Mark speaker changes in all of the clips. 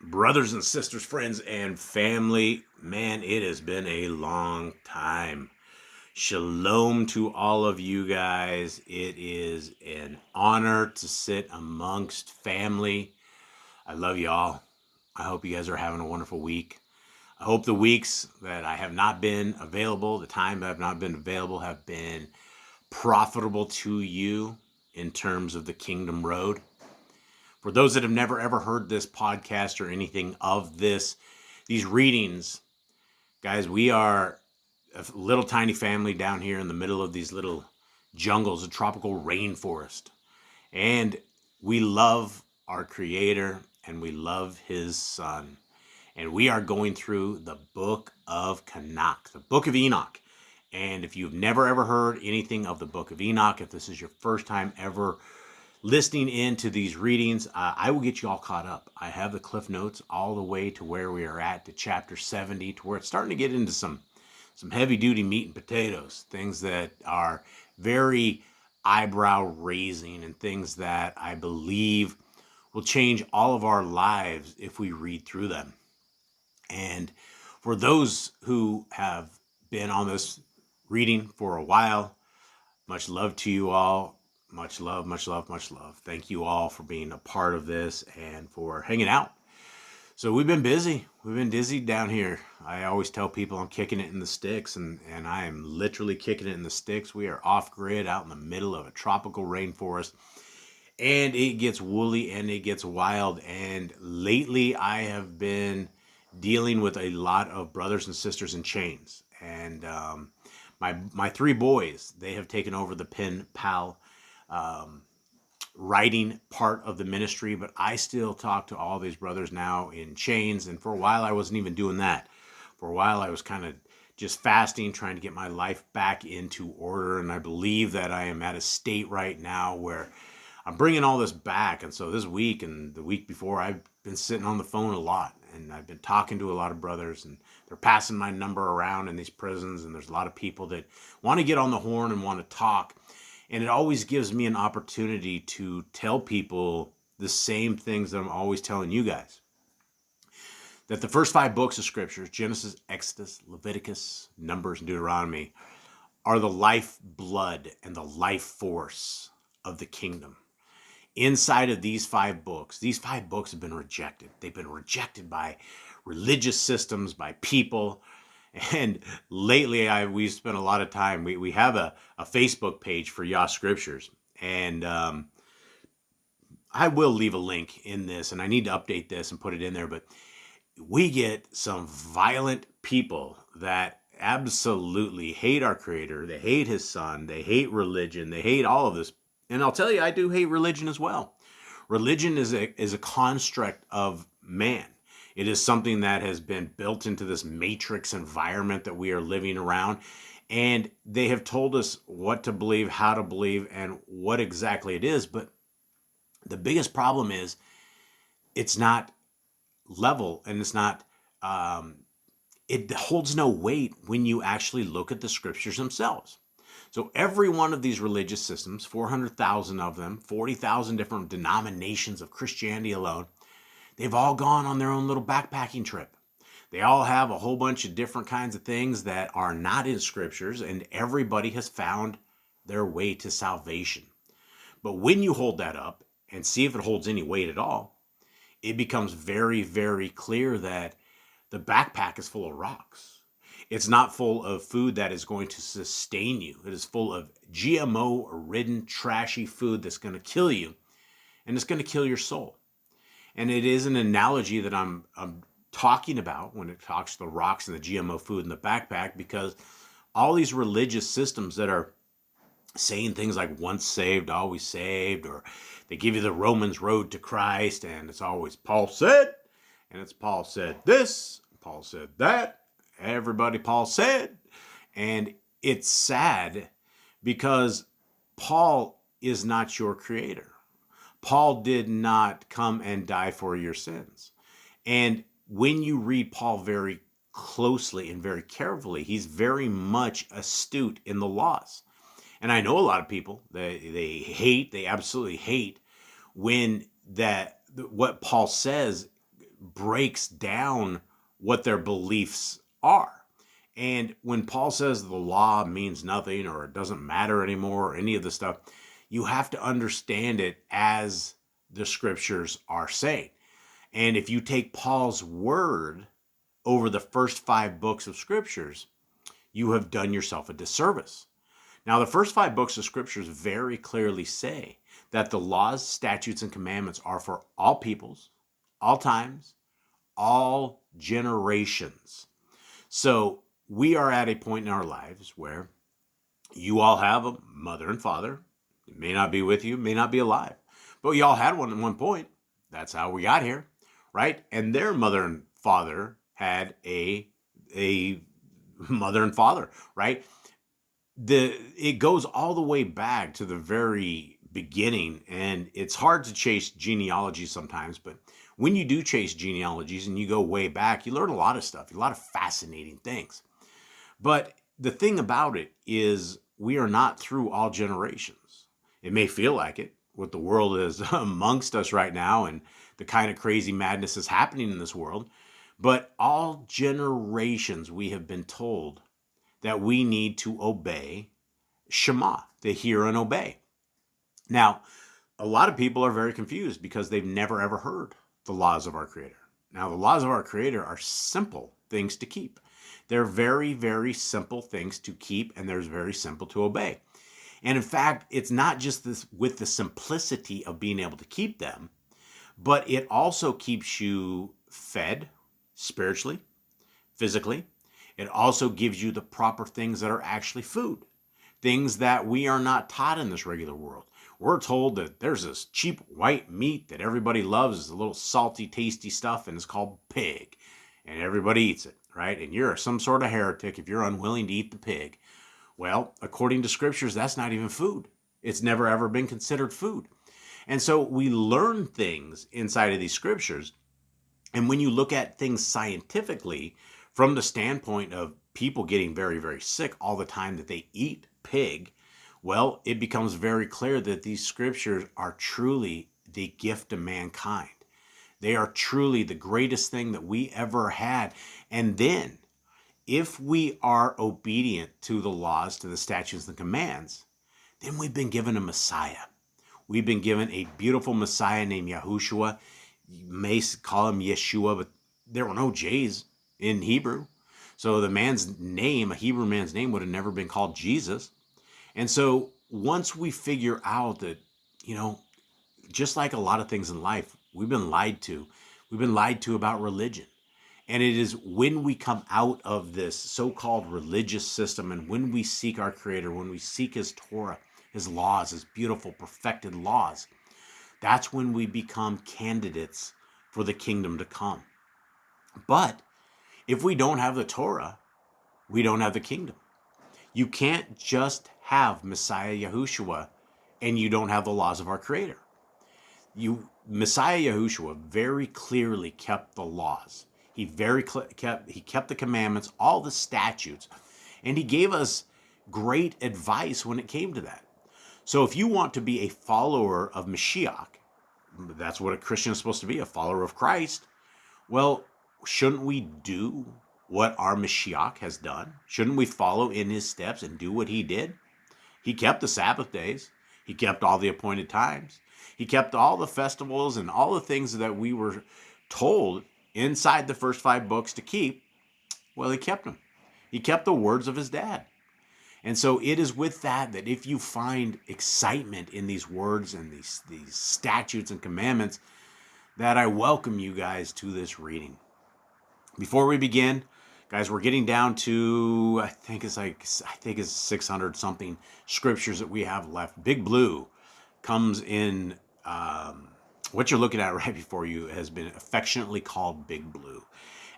Speaker 1: Brothers and sisters, friends and family, man, it has been a long time. Shalom to all of you guys. It is an honor to sit amongst family. I love y'all. I hope you guys are having a wonderful week. I hope the weeks that I have not been available, the time I have not been available, have been profitable to you in terms of the kingdom road. For those that have never ever heard this podcast or anything of these readings, guys, we are a little tiny family down here in the middle of these little jungles, a tropical rainforest. And we love our Creator and we love His Son. And we are going through the book of Enoch, the book of Enoch. And if you've never ever heard anything of the book of Enoch, if this is your first time ever listening into these readings, I will get you all caught up. I have the Cliff Notes all the way to where we are at, to chapter 70, to where it's starting to get into some heavy-duty meat and potatoes, things that are very eyebrow-raising and things that I believe will change all of our lives if we read through them. And for those who have been on this reading for a while, much love to you all. Much love, much love, much love. Thank you all for being a part of this and for hanging out. So we've been busy. We've been busy down here. I always tell people I'm kicking it in the sticks, and I am literally kicking it in the sticks. We are off grid out in the middle of a tropical rainforest, and it gets woolly and it gets wild. And lately I have been dealing with a lot of brothers and sisters in chains. And my three boys, they have taken over the pen pal writing part of the ministry, but I still talk to all these brothers now in chains. And for a while, I wasn't even doing that. For a while, I was kind of just fasting, trying to get my life back into order. And I believe that I am at a state right now where I'm bringing all this back. And so this week and the week before, I've been sitting on the phone a lot, and I've been talking to a lot of brothers, and they're passing my number around in these prisons. And there's a lot of people that want to get on the horn and want to talk. And it always gives me an opportunity to tell people the same things that I'm always telling you guys. That the first 5 books of Scriptures, Genesis, Exodus, Leviticus, Numbers, and Deuteronomy, are the lifeblood and the life force of the kingdom. Inside of these 5 books have been rejected. They've been rejected by religious systems, by people. And lately, we spent a lot of time. We have a Facebook page for Yah Scriptures, and I will leave a link in this, and I need to update this and put it in there. But we get some violent people that absolutely hate our Creator. They hate His Son. They hate religion. They hate all of this. And I'll tell you, I do hate religion as well. Religion is a construct of man. It is something that has been built into this matrix environment that we are living around. And they have told us what to believe, how to believe, and what exactly it is. But the biggest problem is it's not level, and it's not, it holds no weight when you actually look at the Scriptures themselves. So every one of these religious systems, 400,000 of them, 40,000 different denominations of Christianity alone, they've all gone on their own little backpacking trip. They all have a whole bunch of different kinds of things that are not in Scriptures, and everybody has found their way to salvation. But when you hold that up and see if it holds any weight at all, it becomes very, very clear that the backpack is full of rocks. It's not full of food that is going to sustain you. It is full of GMO-ridden, trashy food that's going to kill you, and it's going to kill your soul. And it is an analogy that I'm talking about when it talks to the rocks and the GMO food in the backpack, because all these religious systems that are saying things like once saved, always saved, or they give you the Romans road to Christ, and it's always Paul said, and it's Paul said this, Paul said that, everybody Paul said. And it's sad because Paul is not your Creator. Paul did not come and die for your sins. And when you read Paul very closely and very carefully, he's very much astute in the laws. And I know a lot of people, they absolutely hate when what Paul says breaks down what their beliefs are. And when Paul says the law means nothing or it doesn't matter anymore or any of the stuff, you have to understand it as the scriptures are saying. And if you take Paul's word over the first 5 books of scriptures, you have done yourself a disservice. Now, the first 5 books of scriptures very clearly say that the laws, statutes, and commandments are for all peoples, all times, all generations. So we are at a point in our lives where you all have a mother and father. It may not be with you, may not be alive, but you all had one at one point. That's how we got here, right? And their mother and father had a mother and father, right? It goes all the way back to the very beginning, and it's hard to chase genealogies sometimes, but when you do chase genealogies and you go way back, you learn a lot of stuff, a lot of fascinating things. But the thing about it is we are not through all generations. It may feel like it, what the world is amongst us right now and the kind of crazy madness is happening in this world. But all generations we have been told that we need to obey Shema, to hear and obey. Now, a lot of people are very confused because they've never ever heard the laws of our Creator. Now, the laws of our Creator are simple things to keep. They're very, very simple things to keep, and they're very simple to obey. And in fact, it's not just this with the simplicity of being able to keep them, but it also keeps you fed spiritually, physically. It also gives you the proper things that are actually food, things that we are not taught in this regular world. We're told that there's this cheap white meat that everybody loves. It's a little salty, tasty stuff, and it's called pig. And everybody eats it, right? And you're some sort of heretic if you're unwilling to eat the pig. Well, according to scriptures, that's not even food. It's never ever been considered food. And so we learn things inside of these scriptures. And when you look at things scientifically, from the standpoint of people getting very, very sick all the time that they eat pig, well, it becomes very clear that these scriptures are truly the gift of mankind. They are truly the greatest thing that we ever had. And then, if we are obedient to the laws, to the statutes and commands, then we've been given a Messiah. We've been given a beautiful Messiah named Yahushua. You may call him Yeshua, but there were no J's in Hebrew. So the man's name, a Hebrew man's name, would have never been called Jesus. And so once we figure out that, just like a lot of things in life, we've been lied to. We've been lied to about religion. And it is when we come out of this so-called religious system and when we seek our Creator, when we seek His Torah, His laws, His beautiful, perfected laws, that's when we become candidates for the kingdom to come. But if we don't have the Torah, we don't have the kingdom. You can't just have Messiah Yahushua and you don't have the laws of our Creator. Messiah Yahushua very clearly kept the laws. He kept the commandments, all the statutes, and he gave us great advice when it came to that. So if you want to be a follower of Mashiach, that's what a Christian is supposed to be, a follower of Christ, well, shouldn't we do what our Mashiach has done? Shouldn't we follow in his steps and do what he did? He kept the Sabbath days. He kept all the appointed times. He kept all the festivals and all the things that we were told inside the first 5 books to keep. Well, he kept them. He kept the words of his dad. And so it is with that if you find excitement in these words and these statutes and commandments, that I welcome you guys to this reading. Before we begin, guys, we're getting down to, I think it's 600 something scriptures that we have left. Big Blue comes in, what you're looking at right before you has been affectionately called Big Blue.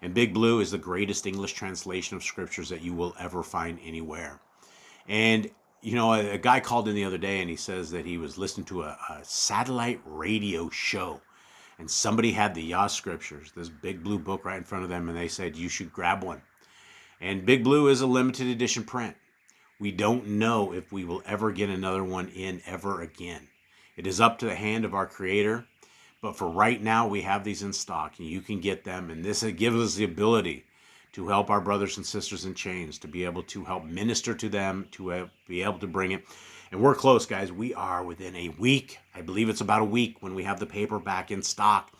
Speaker 1: And Big Blue is the greatest English translation of scriptures that you will ever find anywhere. And, a guy called in the other day and he says that he was listening to a satellite radio show. And somebody had the Yah Scriptures, this Big Blue book right in front of them, and they said, you should grab one. And Big Blue is a limited edition print. We don't know if we will ever get another one in ever again. It is up to the hand of our Creator. But for right now, we have these in stock, and you can get them. And this gives us the ability to help our brothers and sisters in chains, to be able to help minister to them, to be able to bring it. And we're close, guys. We are within a week. I believe it's about a week when we have the paperback in stock.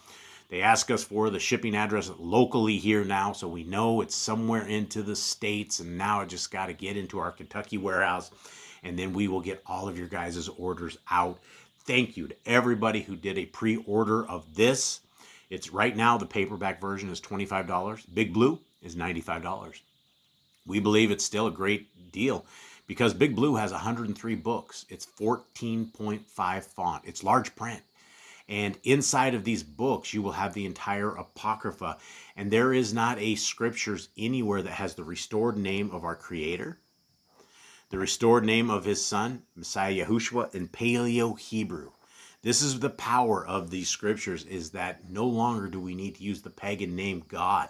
Speaker 1: They ask us for the shipping address locally here now, so we know it's somewhere into the States, and now I just got to get into our Kentucky warehouse, and then we will get all of your guys' orders out. Thank you to everybody who did a pre-order of this. It's right now, the paperback version is $25. Big Blue is $95. We believe it's still a great deal because Big Blue has 103 books. It's 14.5 font. It's large print. And inside of these books, you will have the entire Apocrypha. And there is not a scriptures anywhere that has the restored name of our Creator, the restored name of his son, Messiah Yahushua, in Paleo-Hebrew. This is the power of these scriptures, is that no longer do we need to use the pagan name God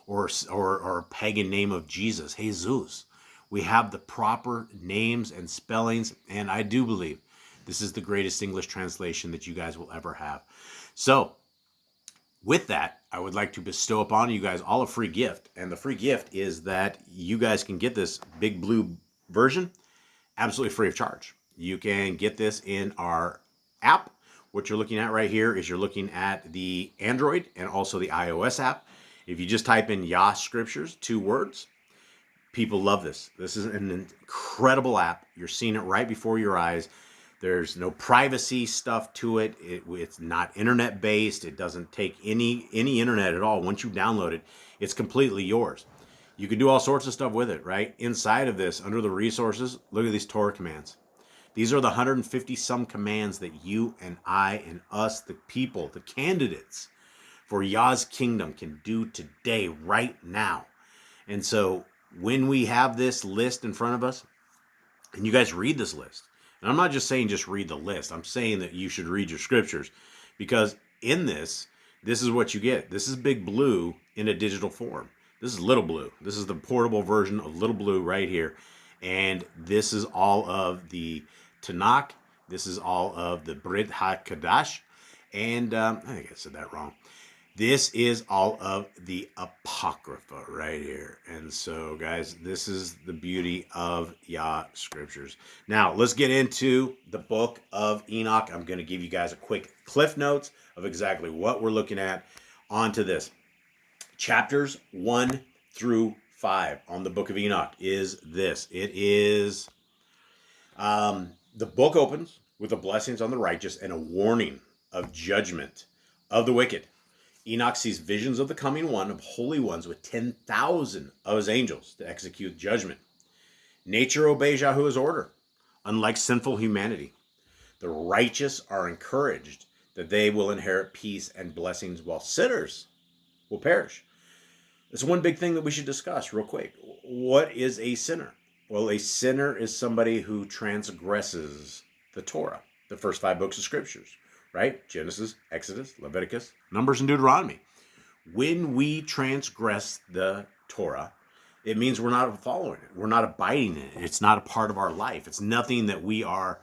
Speaker 1: or a pagan name of Jesus, Jesus. We have the proper names and spellings, and I do believe this is the greatest English translation that you guys will ever have. So, with that, I would like to bestow upon you guys all a free gift. And the free gift is that you guys can get this Big Blue version absolutely free of charge. You can get this in our app. What you're looking at right here is you're looking at the Android and also the iOS app. If you just type in Yah Scriptures, 2 words, people love this. This is an incredible app. You're seeing it right before your eyes. There's no privacy stuff to it. It's not internet based. It doesn't take any internet at all. Once you download it, it's completely yours. You can do all sorts of stuff with it, right? Inside of this, under the resources, look at these Torah commands. These are the 150 some commands that you and I and us, the people, the candidates for Yah's kingdom can do today, right now. And so when we have this list in front of us, and you guys read this list, and I'm not just saying just read the list. I'm saying that you should read your scriptures, because in this is what you get. This is Big Blue in a digital form. This is Little Blue. This is the portable version of Little Blue right here. And this is all of the Tanakh. This is all of the Brit HaKadash. And I think I said that wrong. This is all of the Apocrypha right here. And so, guys, this is the beauty of Yah Scriptures. Now, let's get into the book of Enoch. I'm going to give you guys a quick cliff notes of exactly what we're looking at onto this. Chapters 1 through 5 on the book of Enoch is this. It is, the book opens with the blessings on the righteous and a warning of judgment of the wicked. Enoch sees visions of the coming one, of holy ones, with 10,000 of his angels to execute judgment. Nature obeys Yahuwah's order, unlike sinful humanity. The righteous are encouraged that they will inherit peace and blessings, while sinners will perish. There's one big thing that we should discuss real quick. What is a sinner? Well, a sinner is somebody who transgresses the Torah, the first 5 books of scriptures. Right? Genesis, Exodus, Leviticus, Numbers, and Deuteronomy. When we transgress the Torah, it means we're not following it. We're not abiding in it. It's not a part of our life. It's nothing that we are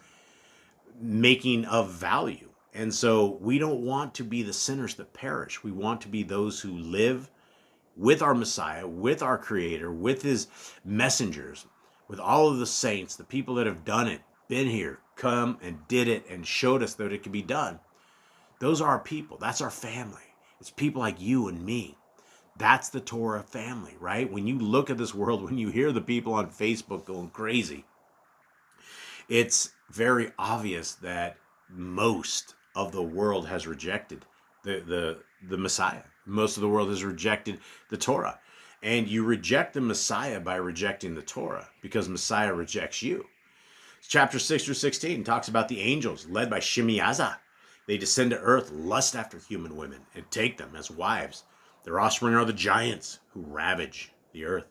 Speaker 1: making of value. And so we don't want to be the sinners that perish. We want to be those who live with our Messiah, with our Creator, with his messengers, with all of the saints, the people that have done it, been here, come and did it and showed us that it could be done. Those are our people. That's our family. It's people like you and me. That's the Torah family, right? When you look at this world, when you hear the people on Facebook going crazy, it's very obvious that most of the world has rejected the Messiah. Most of the world has rejected the Torah. And you reject the Messiah by rejecting the Torah, because Messiah rejects you. Chapter 6 through 16 talks about the angels led by Shemiazah. They descend to earth, lust after human women, and take them as wives. Their offspring are the giants who ravage the earth.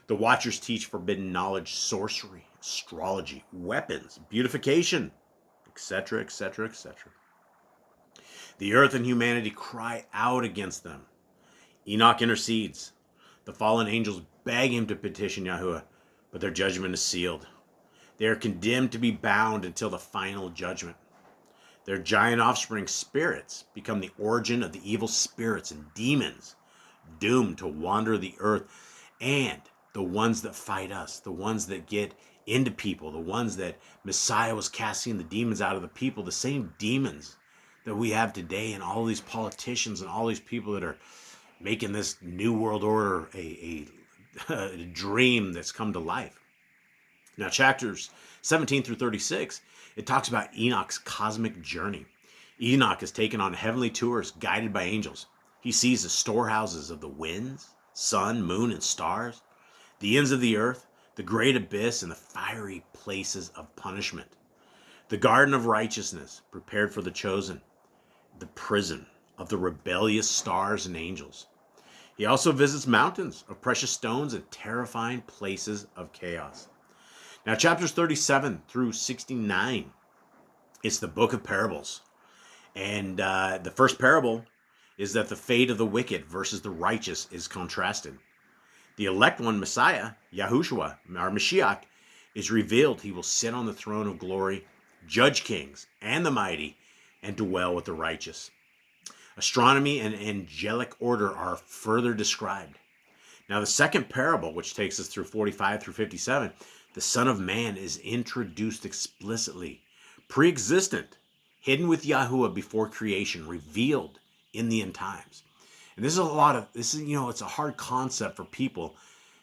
Speaker 1: The watchers teach forbidden knowledge, sorcery, astrology, weapons, beautification, etc., etc., etc. The earth and humanity cry out against them. Enoch intercedes. The fallen angels beg him to petition Yahuwah, but their judgment is sealed. They are condemned to be bound until the final judgment. Their giant offspring spirits become the origin of the evil spirits and demons doomed to wander the earth, and the ones that fight us, the ones that get into people, the ones that Messiah was casting the demons out of the people, the same demons that we have today, and all these politicians and all these people that are making this new world order a dream that's come to life. Now, chapters 17 through 36, it talks about Enoch's cosmic journey. Enoch is taken on heavenly tours guided by angels. He sees the storehouses of the winds, sun, moon, and stars, the ends of the earth, the great abyss, and the fiery places of punishment. The garden of righteousness prepared for the chosen, the prison of the rebellious stars and angels. He also visits mountains of precious stones and terrifying places of chaos. Now, chapters 37 through 69, it's the book of parables. And the first parable is that the fate of the wicked versus the righteous is contrasted. The elect one, Messiah, Yahushua, our Mashiach, is revealed. He will sit on the throne of glory, judge kings and the mighty, and dwell with the righteous. Astronomy and angelic order are further described. Now, the second parable, which takes us through 45 through 57, the Son of Man is introduced explicitly, pre-existent, hidden with Yahuwah before creation, revealed in the end times. And it's a hard concept for people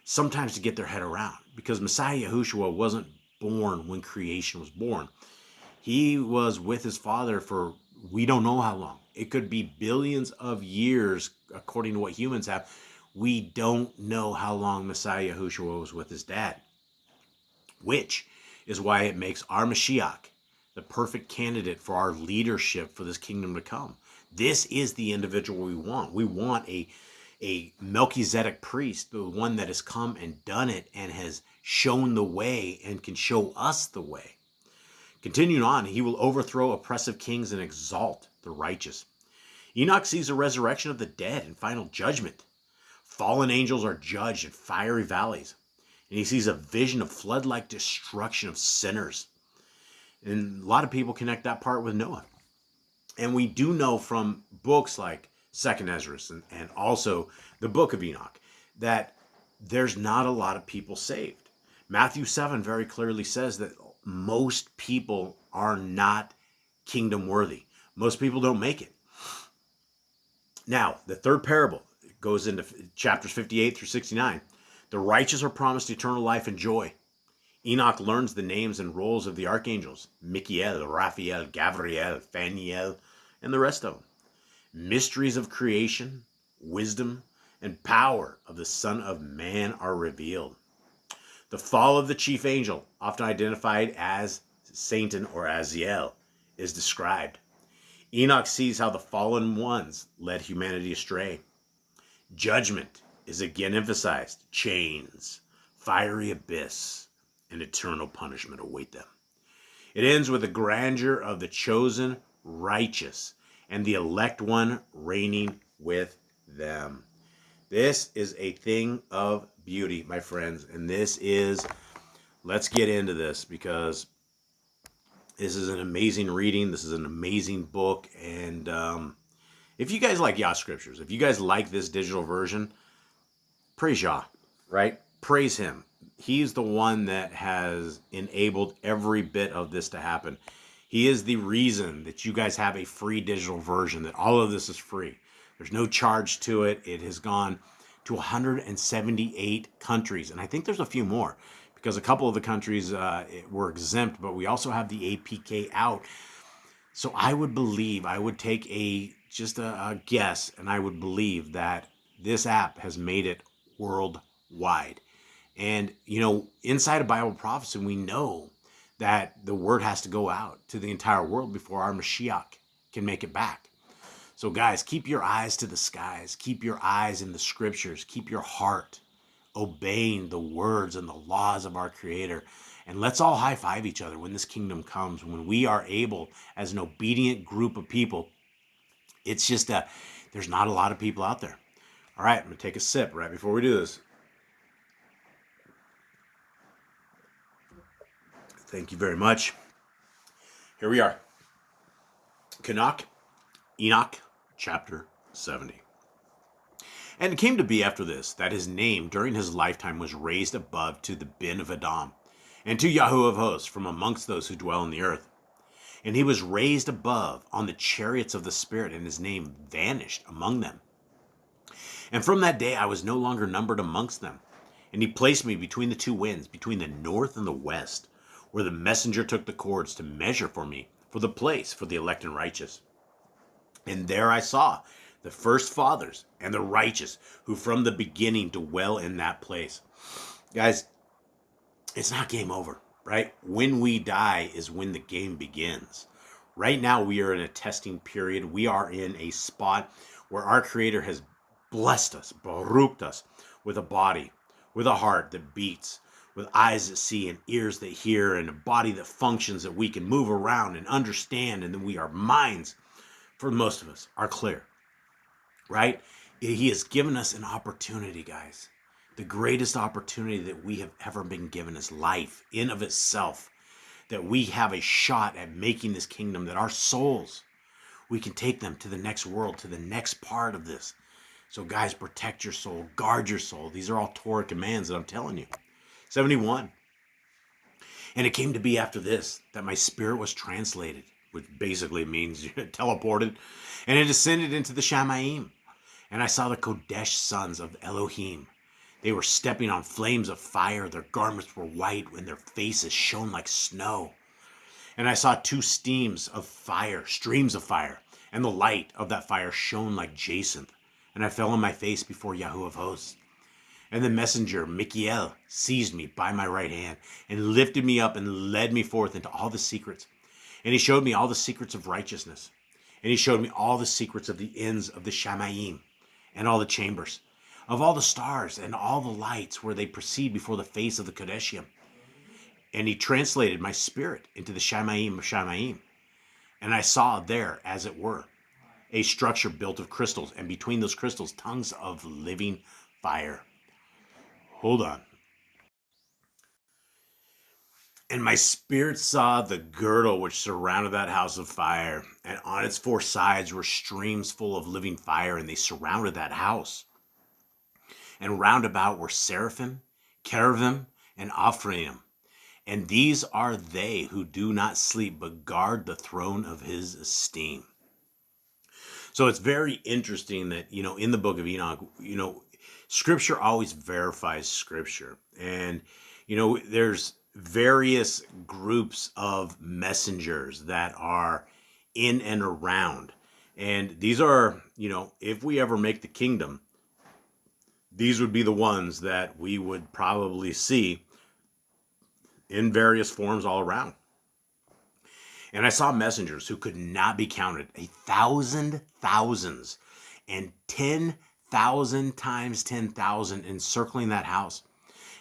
Speaker 1: sometimes to get their head around, because Messiah Yahushua wasn't born when creation was born. He was with his Father for we don't know how long. It could be billions of years, according to what humans have. We don't know how long Messiah Yahushua was with his dad, which is why it makes our Mashiach the perfect candidate for our leadership for this kingdom to come. This is the individual we want. We want a Melchizedek priest, the one that has come and done it and has shown the way and can show us the way. Continuing on, he will overthrow oppressive kings and exalt the righteous. Enoch sees a resurrection of the dead and final judgment. Fallen angels are judged in fiery valleys. And he sees a vision of flood-like destruction of sinners. And a lot of people connect that part with Noah. And we do know from books like 2nd Ezra and also the book of Enoch that there's not a lot of people saved. Matthew 7 very clearly says that most people are not kingdom worthy. Most people don't make it. Now, the third parable goes into chapters 58 through 69. The righteous are promised eternal life and joy. Enoch learns the names and roles of the archangels, Michael, Raphael, Gabriel, Phaneel, and the rest of them. Mysteries of creation, wisdom, and power of the Son of Man are revealed. The fall of the chief angel, often identified as Satan or Aziel, is described. Enoch sees how the fallen ones led humanity astray. Judgment is again emphasized. Chains, fiery abyss, and eternal punishment await them. It ends with the grandeur of the chosen righteous and the elect one reigning with them. This is a thing of beauty, my friends. And let's get into this, because this is an amazing reading. This is an amazing book. And if you guys like Yah Scriptures, if you guys like this digital version, praise Yah, right? Praise him. He's the one that has enabled every bit of this to happen. He is the reason that you guys have a free digital version, that all of this is free. There's no charge to it. It has gone to 178 countries. And I think there's a few more, because a couple of the countries were exempt, but we also have the APK out. So I would take a guess, and I would believe that this app has made it worldwide. And, inside of Bible prophecy, we know that the word has to go out to the entire world before our Mashiach can make it back. So guys, keep your eyes to the skies. Keep your eyes in the scriptures. Keep your heart obeying the words and the laws of our Creator. And let's all high five each other when this kingdom comes, when we are able, as an obedient group of people. It's just there's not a lot of people out there. All right, I'm going to take a sip right before we do this. Thank you very much. Here we are. Enoch, chapter 70. And it came to be after this, that his name during his lifetime was raised above to the bin of Adam, and to Yahweh of hosts from amongst those who dwell on the earth. And he was raised above on the chariots of the Spirit, and his name vanished among them. And from that day I was no longer numbered amongst them. And he placed me between the two winds, between the north and the west, where the messenger took the cords to measure for me, for the place for the elect and righteous. And there I saw the first fathers and the righteous, who from the beginning dwell in that place. Guys, it's not game over, right? When we die is when the game begins. Right now we are in a testing period. We are in a spot where our Creator has blessed us, baruched us, with a body, with a heart that beats, with eyes that see and ears that hear, and a body that functions, that we can move around and understand, and then our minds, for most of us, are clear, right? He has given us an opportunity, guys. The greatest opportunity that we have ever been given is life in of itself, that we have a shot at making this kingdom, that our souls, we can take them to the next world, to the next part of this. So guys, protect your soul, guard your soul. These are all Torah commands that I'm telling you. 71. And it came to be after this that my spirit was translated, which basically means teleported, and it ascended into the Shamayim. And I saw the Kodesh sons of Elohim. They were stepping on flames of fire. Their garments were white, and their faces shone like snow. And I saw two streams of fire, and the light of that fire shone like jacinth. And I fell on my face before Yahweh of hosts. And the messenger, Michael, seized me by my right hand and lifted me up and led me forth into all the secrets. And he showed me all the secrets of righteousness. And he showed me all the secrets of the ends of the Shamayim and all the chambers, of all the stars and all the lights where they proceed before the face of the Kodeshim. And he translated my spirit into the Shamayim of Shamayim. And I saw there, as it were, a structure built of crystals, and between those crystals, tongues of living fire. Hold on. And my spirit saw the girdle which surrounded that house of fire, and on its four sides were streams full of living fire, and they surrounded that house. And round about were seraphim, cherubim, and Ephraim. And these are they who do not sleep, but guard the throne of his esteem. So it's very interesting that, in the book of Enoch, Scripture always verifies Scripture. And, there's various groups of messengers that are in and around. And these are, if we ever make the kingdom, these would be the ones that we would probably see in various forms all around. And I saw messengers who could not be counted, 1,000 thousands, and 10,000 times 10,000 encircling that house.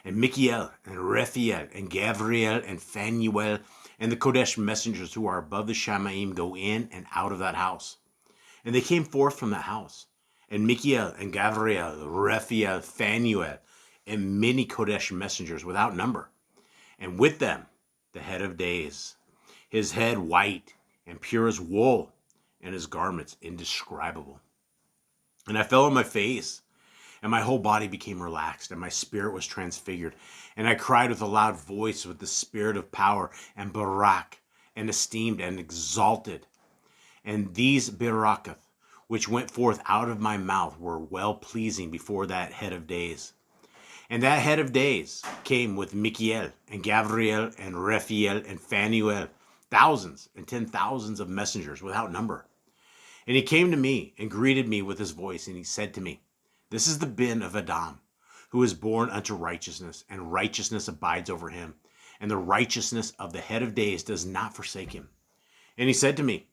Speaker 1: And Michael, and Raphael, and Gabriel, and Phanuel, and the Kodesh messengers who are above the Shamayim go in and out of that house. And they came forth from that house. And Michael, and Gabriel, Raphael, Phanuel, and many Kodesh messengers without number. And with them, the head of days, his head white and pure as wool, and his garments indescribable. And I fell on my face, and my whole body became relaxed, and my spirit was transfigured. And I cried with a loud voice with the spirit of power, and barak, and esteemed, and exalted. And these baraketh, which went forth out of my mouth, were well-pleasing before that head of days. And that head of days came with Michael, and Gabriel, and Raphael, and Phanuel, thousands and 10,000s of messengers without number. And he came to me and greeted me with his voice, and he said to me, "This is the bin of Adam, who is born unto righteousness, and righteousness abides over him, and the righteousness of the head of days does not forsake him." And he said to me,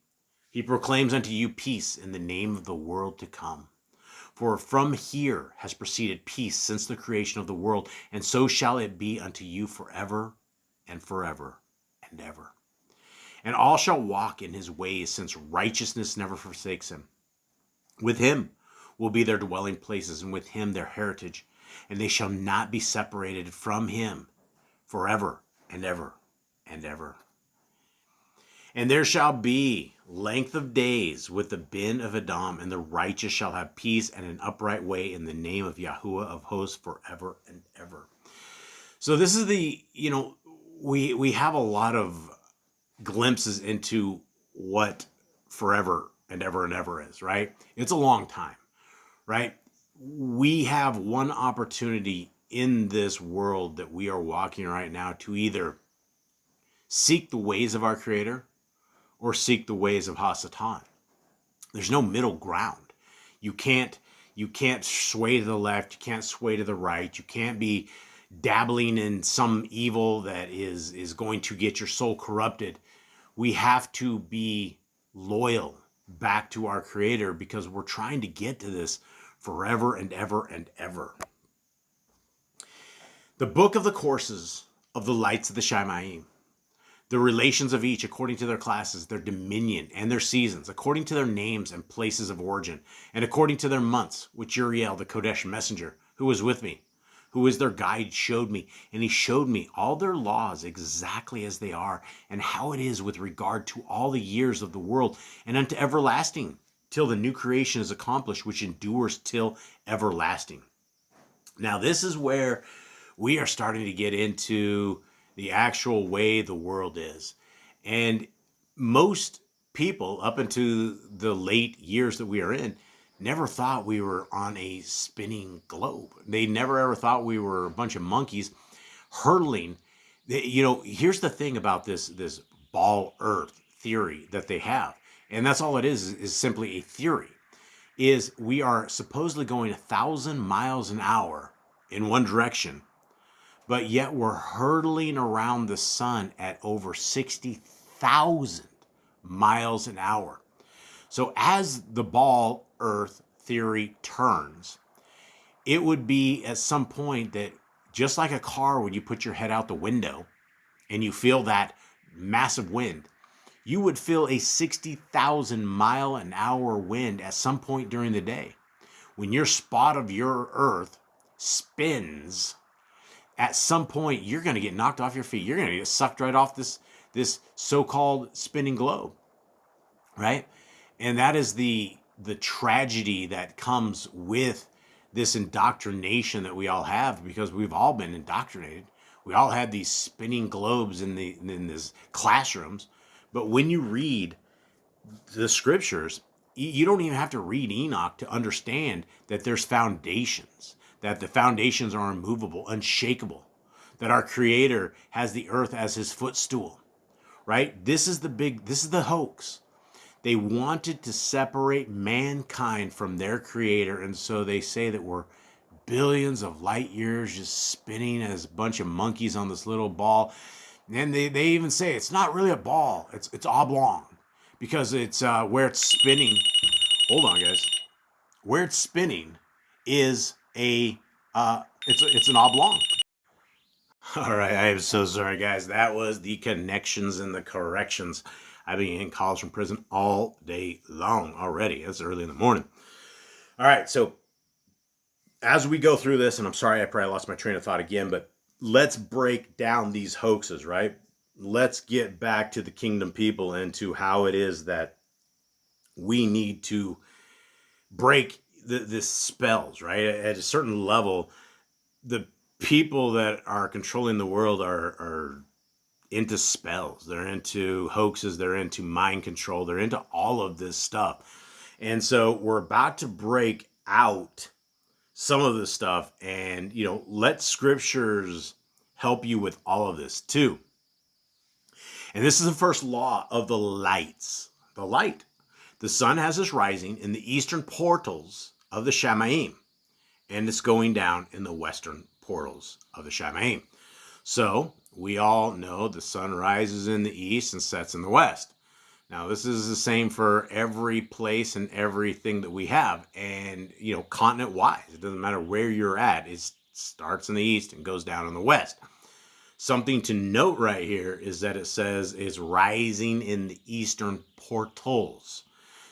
Speaker 1: "He proclaims unto you peace in the name of the world to come. For from here has proceeded peace since the creation of the world, and so shall it be unto you forever and forever and ever. And all shall walk in his ways, since righteousness never forsakes him. With him will be their dwelling places, and with him their heritage, and they shall not be separated from him forever and ever and ever. And there shall be length of days with the bin of Edom, and the righteous shall have peace and an upright way in the name of Yahuwah of hosts forever and ever. So this is we have a lot of glimpses into what forever and ever is, right? It's a long time, right? We have one opportunity in this world that we are walking right now to either seek the ways of our Creator or seek the ways of Hasatan. There's no middle ground. You can't sway to the left, you can't sway to the right, you can't be dabbling in some evil that is going to get your soul corrupted. We have to be loyal back to our Creator because we're trying to get to this forever and ever and ever. The book of the courses of the lights of the Shamayim, the relations of each according to their classes, their dominion, and their seasons, according to their names and places of origin, and according to their months, which Uriel, the Kodesh messenger, who was with me, who is their guide, showed me. And he showed me all their laws exactly as they are, and how it is with regard to all the years of the world, and unto everlasting, till the new creation is accomplished, which endures till everlasting. Now, this is where we are starting to get into the actual way the world is. And most people, up into the late years that we are in, never thought we were on a spinning globe. They never ever thought we were a bunch of monkeys hurtling. Here's the thing about this ball earth theory that they have. And that's all it is simply a theory. Is we are supposedly going 1,000 miles an hour in one direction, but yet we're hurtling around the sun at over 60,000 miles an hour. So as the ball earth theory turns, it would be at some point that, just like a car, when you put your head out the window and you feel that massive wind, you would feel a 60,000 mile an hour wind at some point during the day. When your spot of your earth spins, at some point you're going to get knocked off your feet. You're going to get sucked right off this so-called spinning globe, right? And that is the tragedy that comes with this indoctrination that we all have, because we've all been indoctrinated. We all had these spinning globes in these classrooms. But when you read the scriptures, you don't even have to read Enoch to understand that there's foundations, that the foundations are immovable, unshakable, that our Creator has the earth as his footstool, right? This is the hoax. They wanted to separate mankind from their Creator, and so they say that we're billions of light years just spinning as a bunch of monkeys on this little ball. And they even say it's not really a ball, it's oblong, because it's where it's spinning. Hold on, guys. Where it's spinning is it's an oblong. All right, I am so sorry, guys. That was the connections and the corrections. I've been in calls from prison all day long already. It's early in the morning. All right, so as we go through this, and I'm sorry I probably lost my train of thought again, but let's break down these hoaxes, right? Let's get back to the kingdom people and to how it is that we need to break this spells, right? At a certain level, the people that are controlling the world are into spells. They're into hoaxes. They're into mind control. They're into all of this stuff. And so we're about to break out some of this stuff, and let scriptures help you with all of this too. And this is the first law of the lights. The light. The sun has its rising in the eastern portals of the Shamayim, and it's going down in the western portals of the Shamayim. So we all know the sun rises in the east and sets in the west. Now, this is the same for every place and everything that we have. And, continent-wise, it doesn't matter where you're at. It starts in the east and goes down in the west. Something to note right here is that it says it's rising in the eastern portals.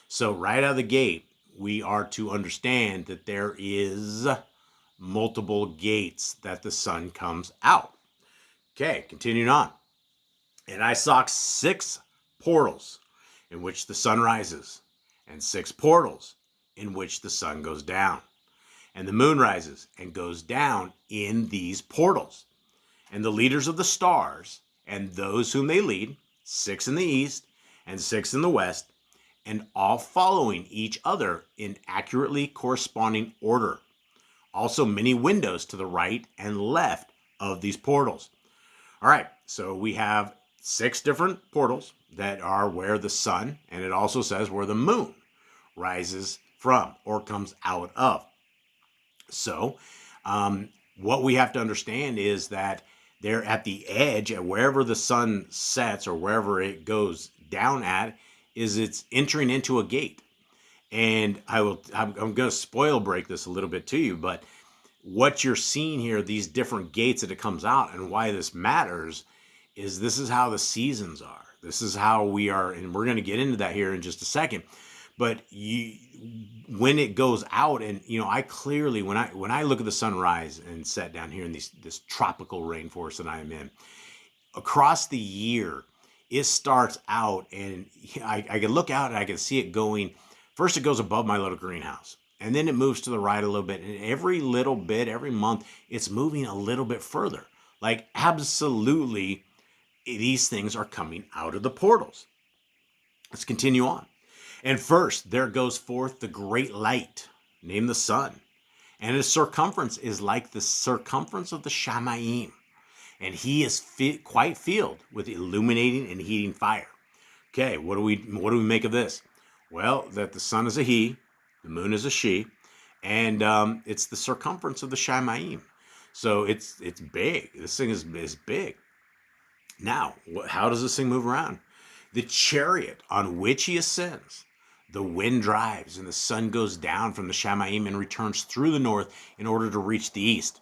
Speaker 1: So right out of the gate, we are to understand that there is multiple gates that the sun comes out. Okay, continuing on. And I saw 6 portals. in which the sun rises, and 6 portals in which the sun goes down, and the moon rises and goes down in these portals. And the leaders of the stars and those whom they lead, 6 in the east and 6 in the west, and all following each other in accurately corresponding order. Also many windows to the right and left of these portals. All right, so we have 6 different portals that are where the sun, and it also says where the moon rises from or comes out of. So what we have to understand is that they're at the edge, at wherever the sun sets or wherever it goes down at, is it's entering into a gate. And I'm going to spoil break this a little bit to you, but what you're seeing here, these different gates that it comes out, and why this matters is this is how the seasons are. This is how we are, and we're going to get into that here in just a second. But when it goes out, and I clearly, when I look at the sunrise and set down here in this tropical rainforest that I am in, across the year, it starts out, and I can look out and I can see it going. First, it goes above my little greenhouse, and then it moves to the right a little bit. And every little bit, every month, it's moving a little bit further. Like, absolutely, these things are coming out of the portals. Let's continue on. And first, there goes forth the great light, named the sun. And his circumference is like the circumference of the Shamayim. And he is quite filled with illuminating and heating fire. Okay, what do we make of this? Well, that the sun is a he, the moon is a she, and it's the circumference of the Shamayim. So it's big. This thing is big. Now, how does this thing move around? The chariot on which he ascends, the wind drives, and the sun goes down from the Shamayim and returns through the north in order to reach the east,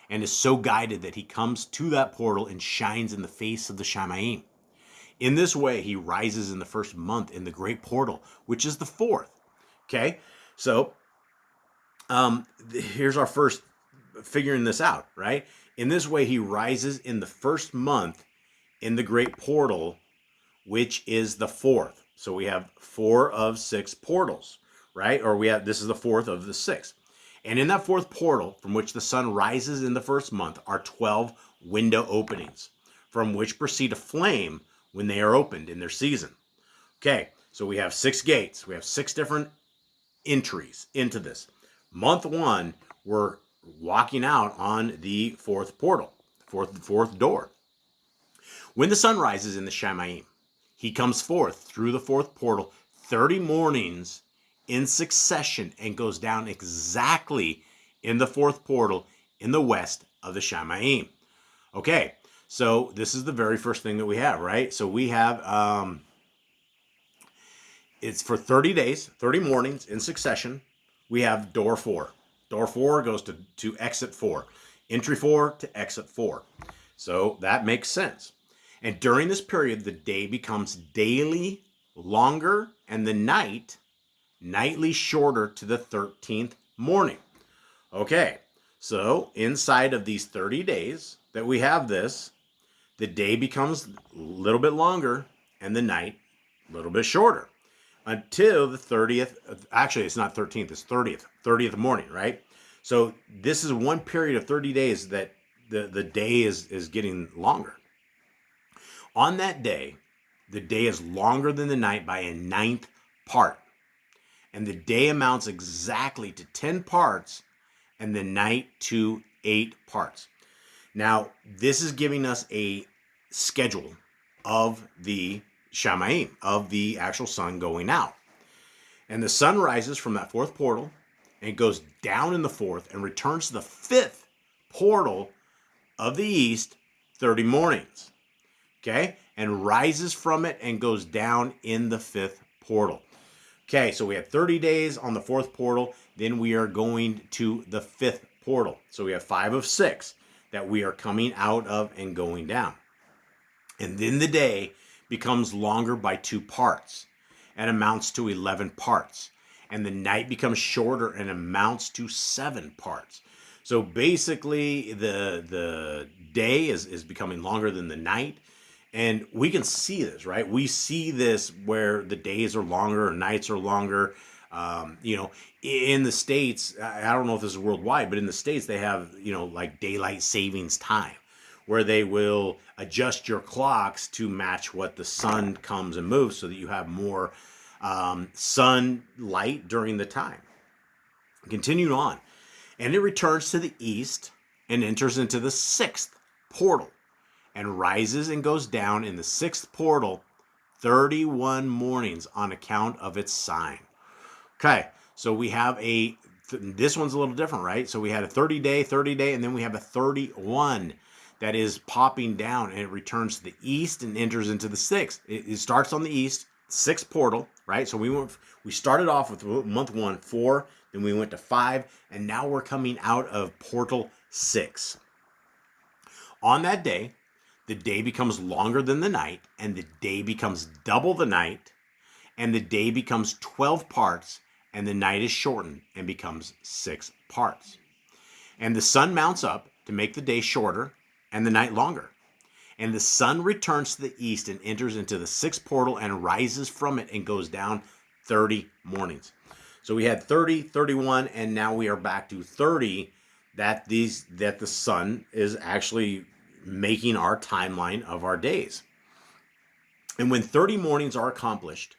Speaker 1: and is so guided that he comes to that portal and shines in the face of the Shamayim. In this way, he rises in the first month in the great portal, which is the 4th. Okay, so here's our first figuring this out, right? In this way, he rises in the first month in the great portal, which is the 4th. So we have 4 of 6 portals, right? Or this is the 4th of the 6. And in that 4th portal, from which the sun rises in the first month, are 12 window openings, from which proceed a flame when they are opened in their season. Okay, so we have 6 gates. We have 6 different entries into this. Month 1, we're walking out on the 4th portal, fourth door. When the sun rises in the Shamayim, he comes forth through the 4th portal 30 mornings in succession and goes down exactly in the 4th portal in the west of the Shamayim. Okay, so this is the very first thing that we have, right? So we have, it's for 30 days, 30 mornings in succession. We have door 4. Door 4 goes to exit 4. Entry 4 to exit 4. So that makes sense. And during this period, the day becomes daily longer and the night nightly shorter to the 13th morning. Okay, so inside of these 30 days that we have this, the day becomes a little bit longer and the night a little bit shorter until the 30th. Actually, it's not 13th, it's 30th morning, right? So this is one period of 30 days that the day is getting longer. On that day, the day is longer than the night by a 9th part. And the day amounts exactly to 10 parts and the night to 8 parts. Now, this is giving us a schedule of the Shamayim, of the actual sun going out. And the sun rises from that 4th portal and goes down in the 4th and returns to the 5th portal of the east 30 mornings. Okay, and rises from it and goes down in the 5th portal. Okay, so we have 30 days on the 4th portal. Then we are going to the 5th portal. So we have 5 of 6 that we are coming out of and going down. And then the day becomes longer by 2 parts and amounts to 11 parts. And the night becomes shorter and amounts to 7 parts. So basically the day is becoming longer than the night. And we can see this, right? We see this where the days are longer or nights are longer. In the States, I don't know if this is worldwide, but in the States, they have, like daylight savings time, where they will adjust your clocks to match what the sun comes and moves so that you have more sunlight during the time. Continuing on. And it returns to the east and enters into the sixth portal and rises and goes down in the sixth portal 31 mornings on account of its sign. Okay, so we have this one's a little different, right? So we had a 30 day, and then we have a 31 that is popping down, and it returns to the east and enters into the sixth. It starts on the east, sixth portal, right? So we started off with month 1, 4, then we went to 5, and now we're coming out of portal 6. On that day, the day becomes longer than the night, and the day becomes double the night, and the day becomes 12 parts, and the night is shortened and becomes 6 parts. And the sun mounts up to make the day shorter and the night longer. And the sun returns to the east and enters into the sixth portal and rises from it and goes down 30 mornings. So we had 30, 31, and now we are back to 30 that the sun is actually making our timeline of our days. And when 30 mornings are accomplished,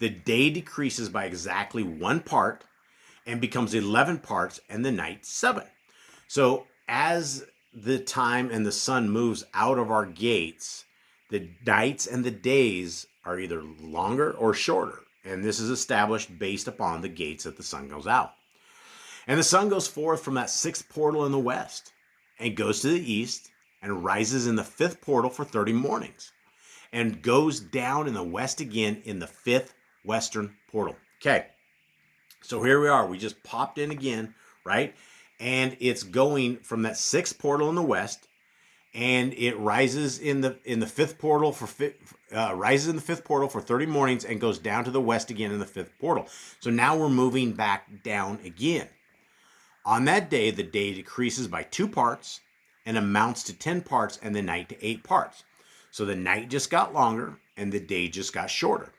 Speaker 1: the day decreases by exactly 1 part and becomes 11 parts, and the night 7. So as the time and the sun moves out of our gates, the nights and the days are either longer or shorter. And this is established based upon the gates that the sun goes out. And the sun goes forth from that sixth portal in the west and goes to the east and rises in the fifth portal for 30 mornings and goes down in the west again in the fifth western portal. Okay, so here we are. We just popped in again, right? And it's going from that sixth portal in the west, and it rises in the fifth portal rises in the fifth portal for 30 mornings and goes down to the west again in the fifth portal. So now we're moving back down again. On that day, the day decreases by 2 parts and amounts to 10 parts, and the night to 8 parts. So the night just got longer and the day just got shorter.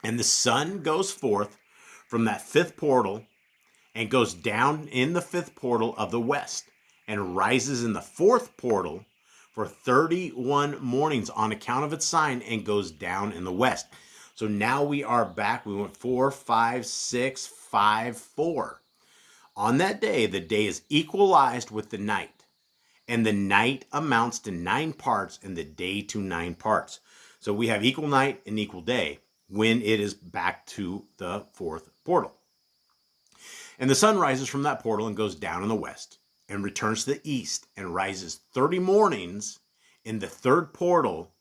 Speaker 1: And the sun goes forth from that fifth portal and goes down in the fifth portal of the west and rises in the fourth portal for 31 mornings on account of its sign and goes down in the west. So now we are back. We went 4, 5, 6, 5, 4. On that day, the day is equalized with the night, and the night amounts to 9 parts and the day to 9 parts. So we have equal night and equal day when it is back to the fourth portal. And the sun rises from that portal and goes down in the west and returns to the east and rises 30 mornings in the third portal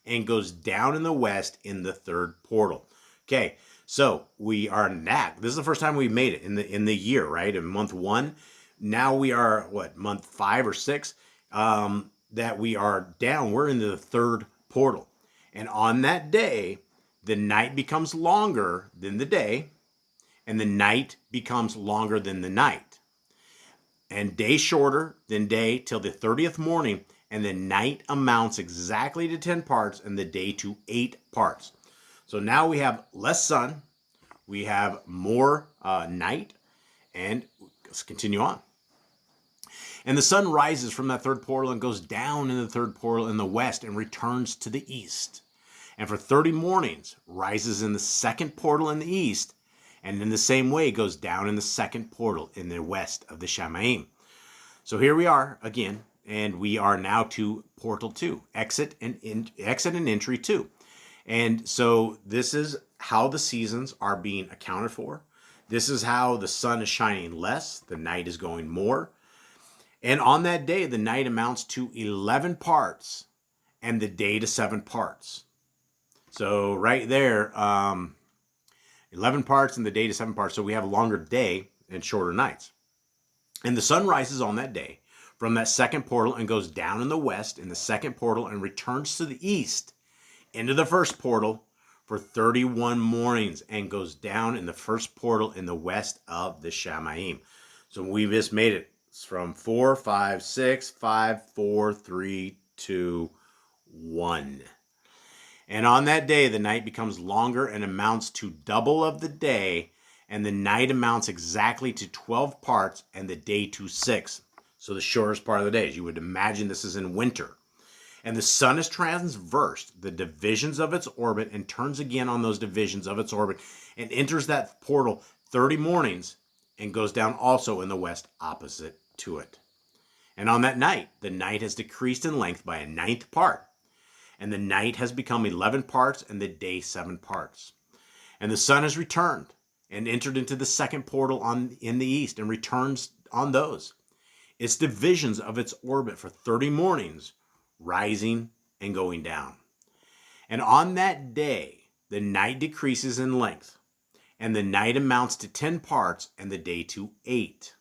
Speaker 1: and goes down in the west in the third portal. Okay, so we are this is the first time we've made it in the year, right? In month 1. Now we are month 5 or 6 that we are down. We're into the third portal. And on that day, the night becomes longer than the day, and the night becomes longer than the night. And day shorter than day till the 30th morning, and the night amounts exactly to 10 parts and the day to 8 parts. So now we have less sun, we have more night, and let's continue on. And the sun rises from that third portal and goes down in the third portal in the west and returns to the east. And for 30 mornings, rises in the second portal in the east, and in the same way goes down in the second portal in the west of the Shamaim. So here we are again, and we are now to portal 2, exit and entry 2. And so this is how the seasons are being accounted for. This is how the sun is shining less, the night is going more. And on that day, the night amounts to 11 parts and the day to 7 parts. So right there, 11 parts and the day to 7 parts. So we have a longer day and shorter nights. And the sun rises on that day from that second portal and goes down in the west in the second portal and returns to the east into the first portal for 31 mornings and goes down in the first portal in the west of the Shamaim. So we just made it from 4, 5, 6, 5, 4, 3, 2, 1. And on that day, the night becomes longer and amounts to double of the day, and the night amounts exactly to 12 parts, and the day to 6. So the shortest part of the day. As you would imagine, this is in winter. And the sun is transversed the divisions of its orbit and turns again on those divisions of its orbit and enters that portal 30 mornings and goes down also in the west opposite to it. And on that night, the night has decreased in length by a 9th part. And the night has become 11 parts and the day 7 parts. And the sun has returned and entered into the second portal in the east and returns on those. Its divisions of its orbit for 30 mornings, rising and going down. And on that day, the night decreases in length, and the night amounts to 10 parts and the day to 8.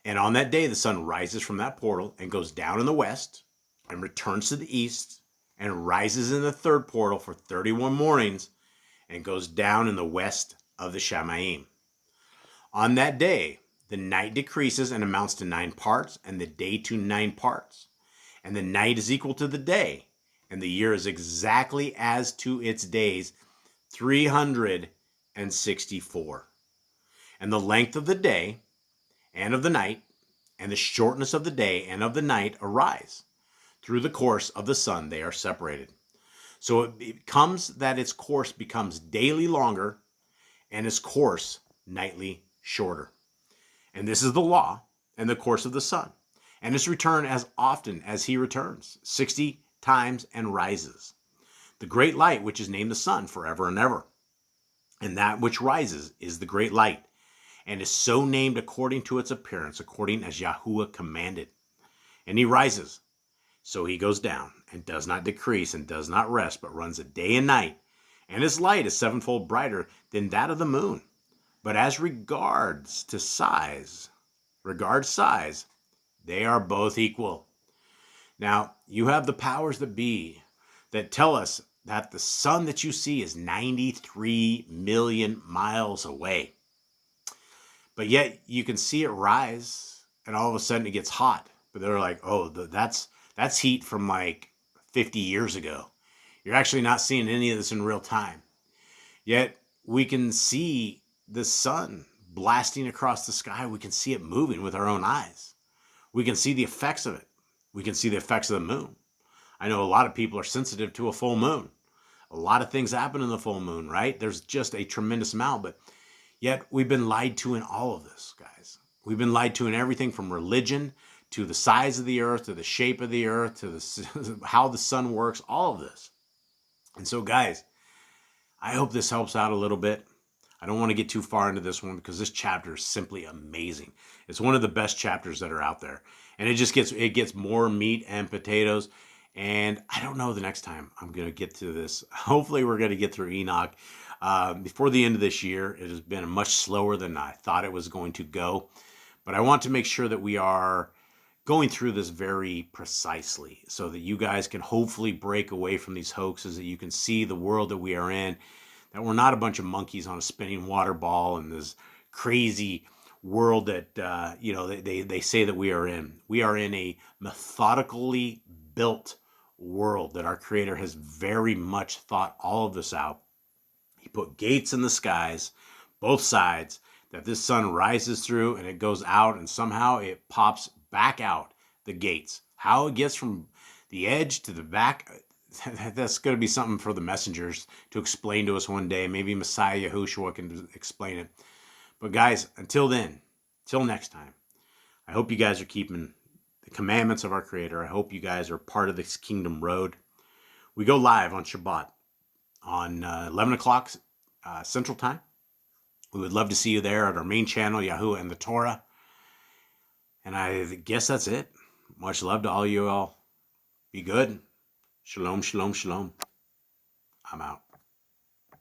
Speaker 1: And on that day, the sun rises from that portal and goes down in the west and returns to the east and rises in the third portal for 31 mornings and goes down in the west of the Shamayim. On that day, the night decreases and amounts to 9 parts and the day to 9 parts. And the night is equal to the day, and the year is exactly as to its days, 364. And the length of the day and of the night, and the shortness of the day and of the night arise. Through the course of the sun they are separated. So it becomes that its course becomes daily longer, and its course nightly shorter. And this is the law and the course of the sun, and its return as often as he returns, 60 times and rises. The great light which is named the sun forever and ever. And that which rises is the great light, and is so named according to its appearance, according as Yahuwah commanded. And he rises, so he goes down, and does not decrease, and does not rest, but runs a day and night. And his light is 7-fold brighter than that of the moon. But as regards size, they are both equal. Now, you have the powers that be that tell us that the sun that you see is 93 million miles away. But yet you can see it rise, and all of a sudden it gets hot. But they're like, oh, that's heat from like 50 years ago. You're actually not seeing any of this in real time. Yet we can see the sun blasting across the sky. We can see it moving with our own eyes. We can see the effects of it. We can see the effects of the moon. I know a lot of people are sensitive to a full moon. A lot of things happen in the full moon, right? There's just a tremendous amount, but yet we've been lied to in all of this, guys. We've been lied to in everything from religion to the size of the earth, to the shape of the earth, to how the sun works, all of this. And so, guys, I hope this helps out a little bit. I don't want to get too far into this one because this chapter is simply amazing. It's one of the best chapters that are out there. And it gets more meat and potatoes. And I don't know the next time I'm going to get to this. Hopefully we're going to get through Enoch before the end of this year. It has been much slower than I thought it was going to go. But I want to make sure that we are going through this very precisely so that you guys can hopefully break away from these hoaxes, that you can see the world that we are in, that we're not a bunch of monkeys on a spinning water ball in this crazy world that, they say that we are in. We are in a methodically built world that our Creator has very much thought all of this out. He put gates in the skies, both sides, that this sun rises through and it goes out, and somehow it pops back out the gates. How it gets from the edge to the back, that's going to be something for the messengers to explain to us one day. Maybe Messiah Yahushua can explain it. But guys, until then, till next time, I hope you guys are keeping the commandments of our Creator. I hope you guys are part of this kingdom road. We go live on Shabbat on 11 o'clock Central Time. We would love to see you there at our main channel, Yahuwah and the Torah. And I guess that's it. Much love to all you all. Be good. Shalom, shalom, shalom. I'm out.